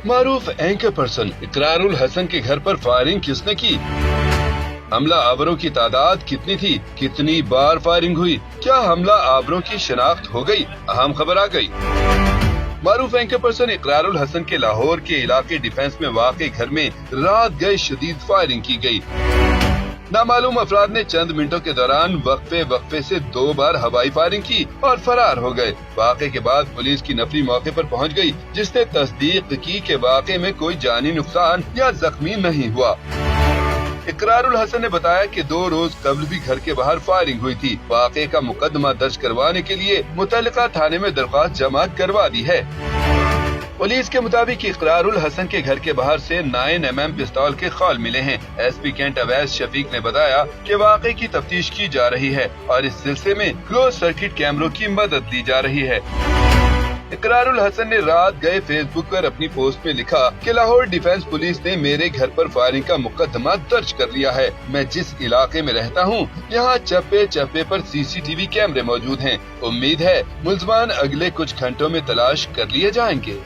मारूफ anchor person Ikrarul Hasan के घर पर फायरिंग किसने की? हमला आवरों की तादाद कितनी थी? कितनी बार फायरिंग हुई? क्या हमला आवरों की शनाख्त हो गई? अहम खबर आ गई। मारूफ एंकर पर्सन इकरारुल हसन के लाहौर के इलाके डिफेंस में वाक़ई घर में रात गए शदीद फायरिंग की गई। नामालूम अफराद ने चंद मिनटों के दौरान वक्फे से 2 बार हवाई फायरिंग की और फरार हो गए। वाक़े के बाद पुलिस की नफरी मौके पर पहुंच गई, जिसने तस्दीक की कि वाक़े में कोई जानी नुकसान या जख्मी नहीं हुआ। इकरारुल हसन ने बताया कि 2 रोज कबल भी घर के बाहर फायरिंग हुई थी। वाक़े का मुकदमा दर्ज करवाने के लिए मुतल्लिका थाने में दरख्वास्त जमा करवा दी है। पुलिस के मुताबिक इकरारुल हसन के घर के बाहर से 9mm पिस्तौल के खौल मिले हैं। एसपी कैंट अवैस शफीक ने बताया कि वाक़े की तफ्तीश की जा रही है और इस सिलसिले में क्लोज सर्किट कैमरों की मदद ली जा रही है। इकरारुल हसन ने रात गए फेसबुक पर अपनी पोस्ट में लिखा कि लाहौर डिफेंस पुलिस ने मेरे घर पर फायरिंग का मुकदमा दर्ज कर लिया है। मैं जिस इलाके में रहता हूँ, यहाँ चप्पे चप्पे पर CCTV कैमरे मौजूद हैं। उम्मीद है मुल्ज़मान अगले कुछ घंटों में तलाश कर लिए जाएंगे।